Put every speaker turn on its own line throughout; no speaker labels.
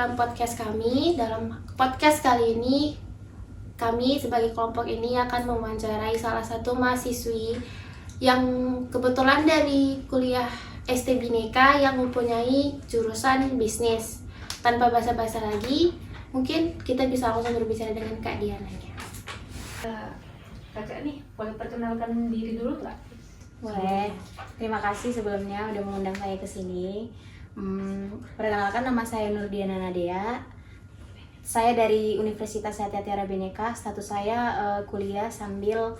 dalam podcast kami. Dalam podcast kali ini, kami sebagai kelompok ini akan mewawancarai salah satu mahasiswi yang kebetulan dari kuliah ST Bhinneka yang mempunyai jurusan bisnis. Tanpa basa-basi lagi, mungkin kita bisa langsung berbicara dengan Kak Diananya.
Kakak nih, boleh perkenalkan diri dulu nggak?
Boleh. Terima kasih sebelumnya udah mengundang saya ke sini. Perkenalkan, nama saya Nurdiana Nadia. Saya dari Universitas Satya Tiara Bhinneka. Status saya kuliah sambil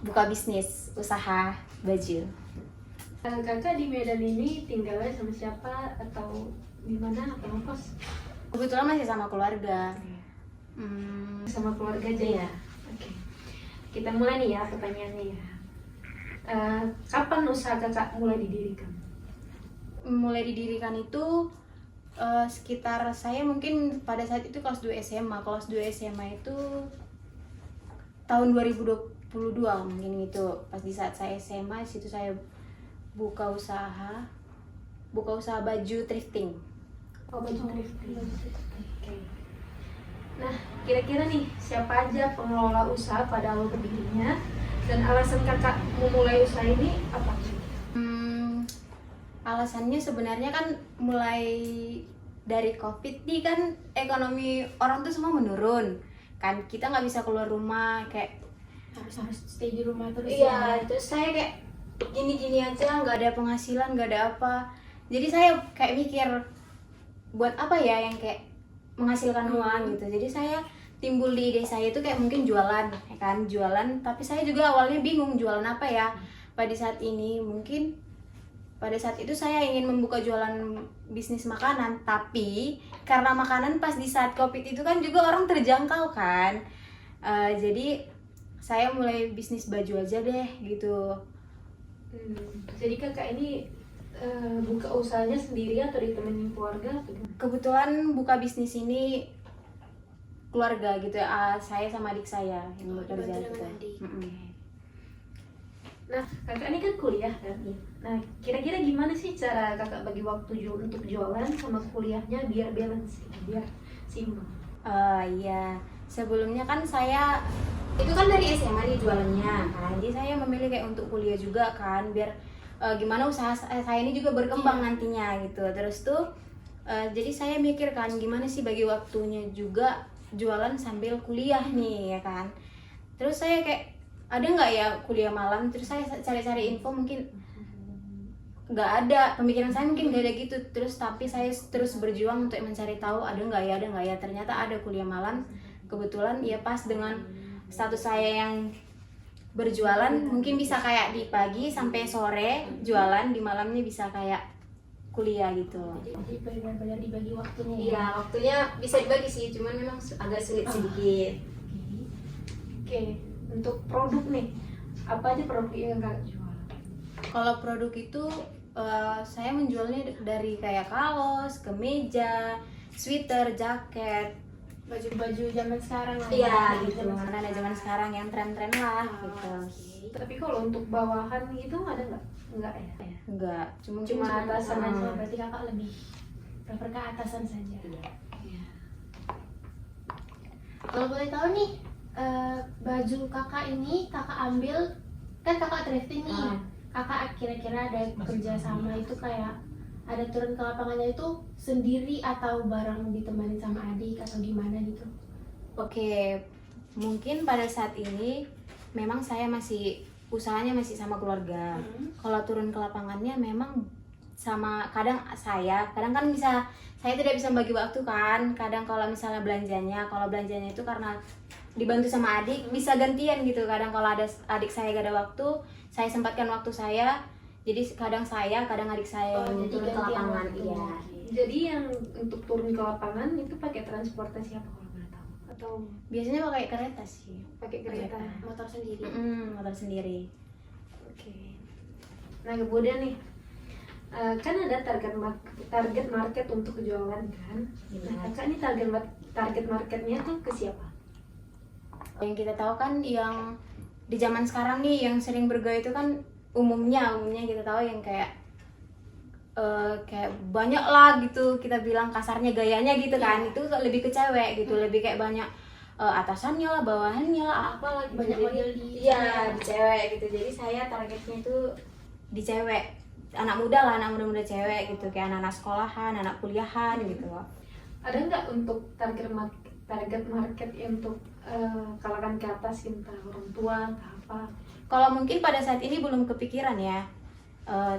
buka bisnis usaha baju.
Kakak di Medan ini tinggalnya sama siapa atau di mana atau ngekos?
Kebetulan masih sama keluarga.
Sama keluarga aja ya. Oke. Kita mulai nih ya pertanyaannya ya. Kapan usaha kakak mulai didirikan?
Mulai didirikan itu sekitar saya mungkin pada saat itu kelas 2 SMA. Kelas 2 SMA itu tahun 2022 mungkin gitu. Pas di saat saya SMA, situ saya buka usaha baju thrifting.
Oh, baju thrifting. Oke. Nah, kira-kira nih siapa aja pengelola usaha pada awal berdirinya dan alasan kakak memulai usaha ini apa?
Alasannya sebenarnya kan mulai dari COVID nih kan ekonomi orang tuh semua menurun kan, kita nggak bisa keluar rumah, kayak
Harus stay di rumah terus.
iya, terus saya kayak gini-gini aja, nggak ada penghasilan, nggak ada apa. Jadi saya kayak mikir buat apa ya yang kayak menghasilkan uang gitu. Jadi saya timbul di ide saya itu kayak mungkin jualan, ya kan, jualan. Tapi saya juga awalnya bingung jualan apa ya. Pada saat ini mungkin pada saat itu saya ingin membuka jualan bisnis makanan, tapi karena makanan pas di saat COVID itu kan juga orang terjangkau kan. Jadi saya mulai bisnis baju aja deh gitu.
Jadi kakak ini buka usahanya sendiri atau ditemenin keluarga?
Kebetulan buka bisnis ini keluarga gitu ya, saya sama adik saya yang bekerja
dibantu
gitu.
dengan adik.
Nah, kakak ini kan kuliah kan? Nah, kira-kira gimana sih cara kakak bagi waktu untuk jualan sama kuliahnya biar balance, biar seimbang?
Iya, sebelumnya kan saya itu kan dari SMA nih jualannya kan, jadi saya memilih kayak untuk kuliah juga kan, biar gimana usaha saya ini juga berkembang nantinya gitu. Terus tuh jadi saya mikir kan gimana sih bagi waktunya juga jualan sambil kuliah nih ya kan. Terus saya kayak ada nggak ya kuliah malam, terus saya cari-cari info, mungkin nggak ada, pemikiran saya mungkin nggak ada gitu. Terus tapi saya terus berjuang untuk mencari tahu ada nggak ya, ternyata ada kuliah malam. Kebetulan ya pas dengan status saya yang berjualan, mungkin bisa kayak di pagi sampai sore jualan, di malamnya bisa kayak kuliah gitu.
Jadi benar-benar dibagi waktunya ya.
Iya, waktunya bisa dibagi sih, cuman memang agak sulit sedikit.
Oke, untuk produk nih, apa aja produk yang kakak jual?
Kalau produk itu saya menjualnya dari kayak kaos, kemeja, sweater, jaket.
Baju-baju zaman sekarang lah.
Iya
ya.
gitu, karena ada zaman sekarang yang tren-tren lah gitu.
Oke.
Tapi kalau untuk bawahan gitu ada nggak? Enggak ya?
Enggak, cuma
atasan aja.
Oh, berarti kakak lebih prefer ke atasan saja.
Iya.
Kalau boleh tahu nih, baju kakak ini kakak ambil, kan kakak thrifting nih. Kakak kira-kira ada kerja sama itu kayak ada turun ke lapangannya itu sendiri atau bareng ditemani sama adik atau gimana gitu?
Oke, mungkin pada saat ini memang saya usahanya masih sama keluarga. Kalau turun ke lapangannya memang sama, kadang kan saya tidak bisa bagi waktu kan. Kadang kalau misalnya kalau belanjanya itu karena dibantu sama adik, bisa gantian gitu. Kadang kalau ada adik saya gak ada waktu, saya sempatkan waktu saya. Jadi kadang adik saya yang
jadi
turun ke
gantian
lapangan.
waktu.
Iya.
Jadi yang untuk turun ke lapangan itu pakai transportasi apa kalau boleh tahu? Atau
Biasanya pakai kereta sih.
pakai kereta?
Motor sendiri.
Motor sendiri.
Oke. Nah, kemudian nih, kan ada target market untuk jualan kan? Nah, kakak ini target marketnya tuh ke siapa?
Yang kita tahu kan yang di zaman sekarang nih yang sering bergaya itu kan umumnya kita tahu yang kayak kayak banyak lah gitu, kita bilang kasarnya gayanya gitu kan, itu lebih ke cewek gitu, lebih kayak banyak atasannya lah, bawahannya lah, apalah gitu.
Banyak model
iya di cewek gitu. Jadi saya targetnya itu di cewek, anak muda lah, anak muda-muda cewek gitu, kayak anak-anak sekolahan, anak kuliahan gitu loh.
Ada nggak untuk target market ya untuk kalangan ke atas, entah orang tua, entah apa?
Kalau mungkin pada saat ini belum kepikiran ya,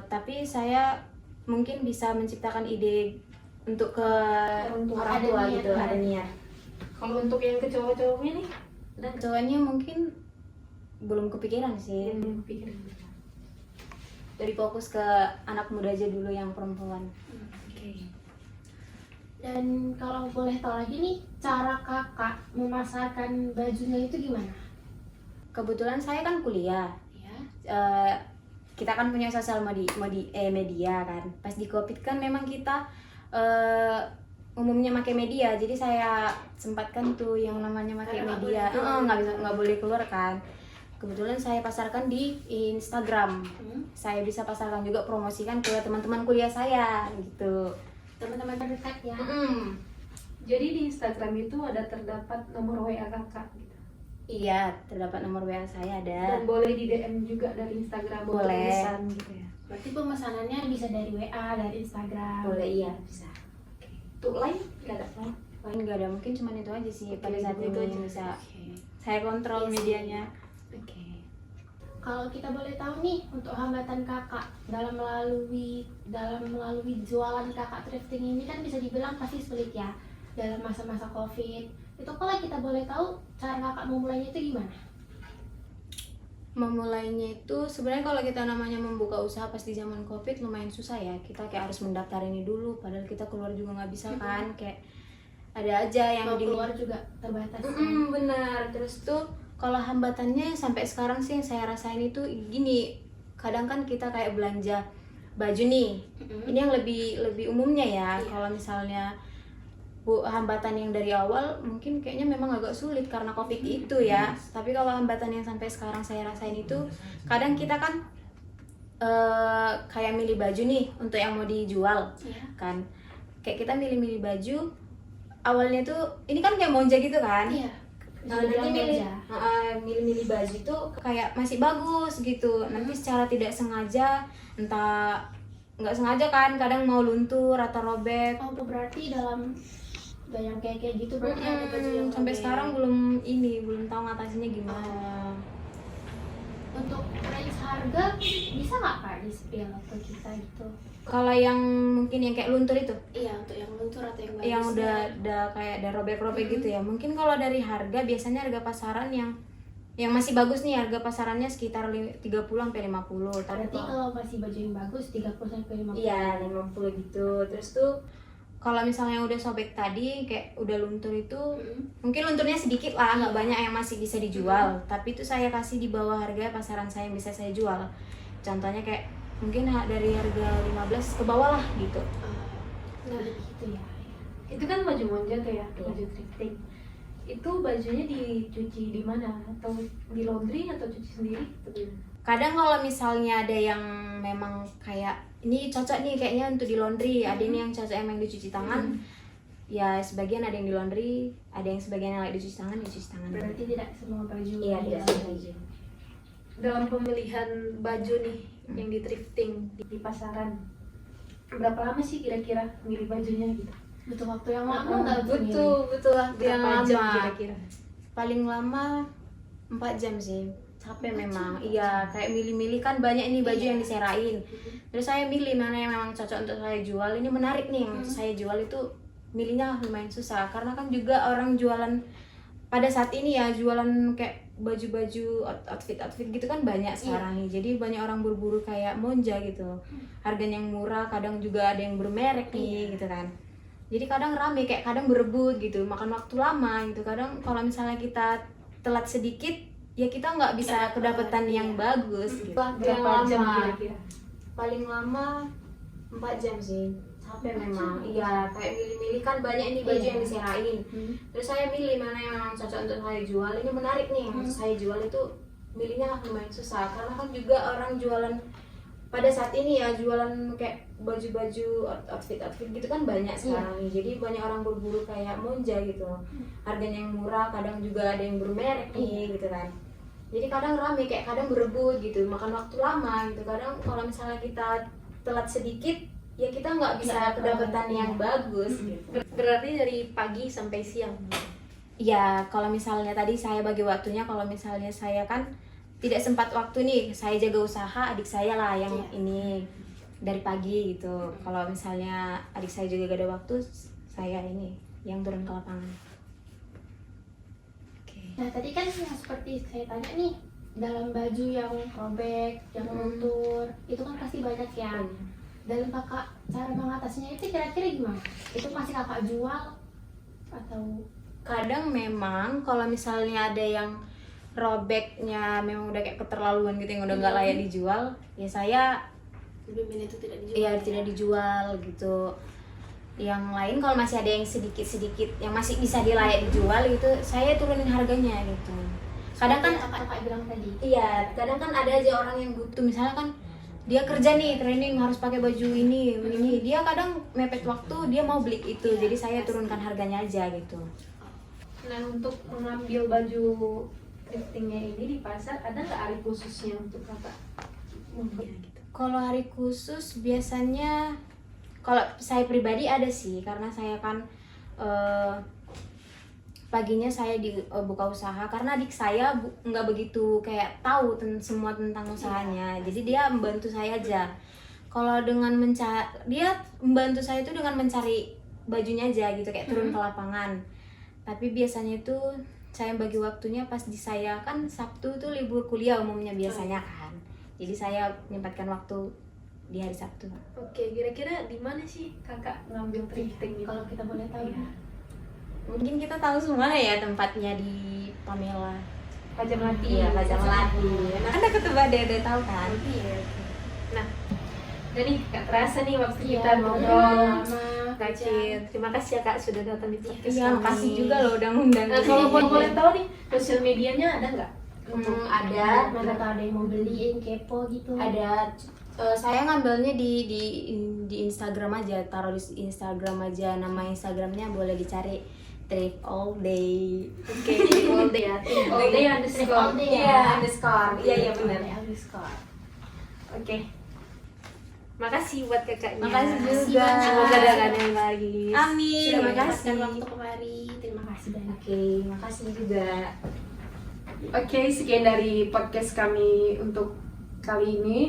tapi saya mungkin bisa menciptakan ide untuk ke
Orang tua.
orang tua gitu, ada niat.
Kalau untuk yang ke cowok-cowoknya nih, dan
Cowoknya mungkin belum kepikiran sih,
yang pikiran.
dari fokus ke anak muda aja dulu yang perempuan.
Oke.
Dan kalau boleh tahu lagi nih, cara kakak memasarkan bajunya itu gimana?
Kebetulan saya kan kuliah,
Ya.
kita kan punya sosial media kan. Pas di COVID kan memang kita umumnya pakai media, jadi saya sempatkan tuh yang namanya pakai
Karena
media.
nggak boleh
Nggak boleh keluar kan. Kebetulan saya pasarkan di Instagram. Saya bisa pasarkan juga, promosikan ke teman-teman kuliah saya gitu.
Teman-teman terdekat ya.
Jadi di Instagram itu ada terdapat nomor WA kakak gitu.
Iya, terdapat nomor WA saya ada.
Dan boleh di DM juga dari Instagram untuk
Boleh.
pesan gitu ya.
Berarti pemesanannya bisa dari WA, dari Instagram.
Boleh, iya bisa.
Untuk lain nggak ada kan?
Lain nggak ada, mungkin cuma itu aja sih pada saat
itu
ini
aja.
yang bisa
Oke.
saya kontrol
Iya sih.
medianya.
Oke. Kalau kita boleh tahu nih, untuk hambatan kakak dalam melalui jualan kakak thrifting ini kan bisa dibilang pasti sulit ya dalam masa-masa COVID. Itu kalau kita boleh tahu cara kakak memulainya itu gimana?
Memulainya itu sebenarnya kalau kita namanya membuka usaha pas di zaman COVID lumayan susah ya. Kita kayak harus mendaftar ini dulu, padahal kita keluar juga nggak bisa kan. Kayak ada aja yang
Mau keluar juga terbatas.
benar. Terus tuh kalau hambatannya sampai sekarang sih yang saya rasain itu gini. Kadang kan kita kayak belanja baju nih. Ini yang lebih umumnya ya.
Iya.
Kalau misalnya hambatan yang dari awal mungkin kayaknya memang agak sulit karena COVID itu ya. Tapi kalau hambatan yang sampai sekarang saya rasain itu kadang kita kan kayak milih baju nih untuk yang mau dijual
Iya.
kan. Kayak kita milih-milih baju awalnya tuh ini kan kayak monja gitu kan.
Iya.
Nanti milih-milih baju itu kayak masih bagus gitu. Nanti secara tidak sengaja, entah nggak sengaja kan, kadang mau luntur atau robek.
Oh, berarti dalam yang kayak gitu berarti ada baju yang
Sampai
robek.
sekarang belum tahu ngatasinnya gimana.
Untuk range harga bisa nggak kak di spill ke kita gitu?
Kalau yang mungkin yang kayak luntur itu,
Iya, untuk yang luntur atau yang bagus.
yang udah kayak ada robek-robek gitu ya. Mungkin kalau dari harga biasanya harga pasaran yang masih bagus nih, harga pasarannya sekitar 30 sampai 50. Tapi
Berarti kalau masih baju yang bagus 30 sampai 50.
iya 50 gitu. Terus tuh kalau misalnya udah sobek tadi kayak udah luntur itu mungkin lunturnya sedikit lah, nggak banyak yang masih bisa dijual. Tapi itu saya kasih di bawah harga pasaran saya yang bisa saya jual. Contohnya kayak mungkin dari harga 15 ke bawah lah gitu.
Nah, gitu ya.
Itu kan baju monja tuh ya, baju thrifting. Itu bajunya dicuci di mana? Atau di laundry atau cuci sendiri? Atau gimana?
Kadang kalau misalnya ada yang memang kayak ini cocok nih kayaknya untuk di laundry, ada ini yang cocok emang dicuci tangan. Ya sebagian ada yang di laundry, ada yang sebagian yang lagi dicuci tangan, dicuci tangan.
Berarti tidak semua baju.
Iya, tidak semua baju.
Dalam pemilihan baju nih yang di thrifting di pasaran, berapa lama sih kira-kira milih bajunya gitu?
Butuh waktu yang lama nggak untuk milih?
Betul waktu yang
Berapa jam
lama.
kira-kira?
Paling lama 4 jam sih. Capek memang. Iya, kayak milih-milih kan banyak ini baju yang diserain. Terus saya milih mana yang memang cocok untuk saya jual. Ini menarik nih yang untuk saya jual itu milihnya lumayan susah karena kan juga orang jualan pada saat ini ya jualan kayak baju-baju outfit gitu kan banyak sekarang nih. Jadi banyak orang buru-buru kayak monja gitu. Harganya yang murah, kadang juga ada yang bermerek nih gitu kan. Jadi kadang rame kayak kadang berebut gitu, makan waktu lama gitu. Kadang kalau misalnya kita telat sedikit ya kita nggak bisa kedapetan yang bagus gitu. Yang
Berapa jam
lama
kira-kira?
paling lama 4 jam sih. Capek memang. Iya, kayak milih-milih kan banyak ini baju yang diserain. Terus saya milih mana yang memang cocok untuk saya jual. Ini menarik nih yang untuk saya jual itu milihnya lumayan susah karena kan juga orang jualan pada saat ini ya jualan kayak baju-baju outfit gitu kan banyak sekarang nih. Jadi banyak orang berburu kayak Monja gitu, harganya yang murah, kadang juga ada yang bermerek nih gitu kan. Jadi kadang rame, kayak kadang berebut gitu, makan waktu lama gitu. Kadang kalau misalnya kita telat sedikit ya kita nggak bisa kedapatan yang bagus gitu.
Berarti dari pagi sampai siang.
Ya kalau misalnya tadi saya bagi waktunya, kalau misalnya saya kan tidak sempat waktu nih, saya jaga usaha, adik saya lah yang ini dari pagi gitu. Kalau misalnya adik saya juga gak ada waktu, saya ini yang turun ke lapangan.
Nah tadi kan yang seperti saya tanya nih, dalam baju yang robek, yang luntur, itu kan pasti banyak ya. Dalam kakak cara mengatasinya itu kira-kira gimana? Itu masih kakak jual atau?
Kadang memang kalau misalnya ada yang robeknya memang udah kayak keterlaluan gitu, yang udah nggak layak dijual, ya saya
Lebih milih itu tidak dijual.
ya tidak dijual gitu. Yang lain kalau masih ada yang sedikit yang masih bisa dilayak dijual gitu, saya turunin harganya gitu. Kadang kan
kakak bilang tadi.
iya, kadang kan ada aja orang yang butuh, misalnya kan dia kerja nih training harus pakai baju ini, dia kadang mepet waktu, dia mau beli itu, jadi saya turunkan harganya aja gitu.
Nah, untuk mengambil baju thriftingnya ini di pasar, ada nggak hari khususnya untuk kakak?
Kalau hari khusus biasanya, kalau saya pribadi ada sih, karena saya kan paginya saya buka usaha, karena adik saya nggak begitu kayak tahu semua tentang usahanya, jadi dia membantu saya aja. Kalau dengan dia membantu saya itu dengan mencari bajunya aja gitu, kayak turun ke lapangan. Tapi biasanya itu saya bagi waktunya pas di saya kan Sabtu tuh libur kuliah umumnya biasanya kan, jadi saya menyempatkan waktu di hari Sabtu.
Oke, kira-kira di mana sih kakak ngambil thrifting itu?
Kalau kita boleh tahu.
Mungkin kita tahu semua ya tempatnya di Pamela.
Pajak Melati.
Iya, Pajak Melati. Nah, Anda ketebak deh, udah tahu kan?
Iya. Nah, jadi gak terasa nih waktu
Iya,
kita ngobrol.
Kak
Kacil, terima kasih ya kak sudah datang di podcast
Iya,
kami.
makasih juga loh udah ngundang.
Nah, kalau boleh tahu nih, sosial medianya ada nggak?
Ada.
Mana tahu ada yang mau beliin, kepo gitu.
Ada. Saya ngambilnya di Instagram aja, taruh di Instagram aja, nama Instagramnya boleh dicari Thrift All Day.
Oke, all day ya. All day underscore.
Iya, underscore. Iya benar.
Underscore.
Oke. Makasih buat kakaknya.
Makasih juga.
Semoga ada yang lagi.
Amin.
Terima
Terima
kasih
kasih.
waktu kemari. Terima kasih banyak.
Oke, makasih juga.
Oke, sekian dari podcast kami untuk kali ini.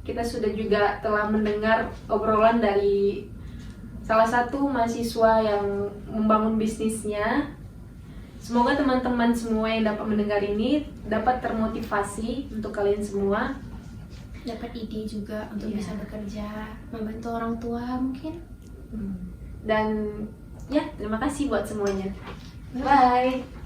Kita sudah juga telah mendengar obrolan dari salah satu mahasiswa yang membangun bisnisnya. Semoga teman-teman semua yang dapat mendengar ini dapat termotivasi untuk kalian semua.
Dapat ide juga untuk bisa bekerja, membantu orang tua mungkin.
Dan ya, terima kasih buat semuanya. Bye.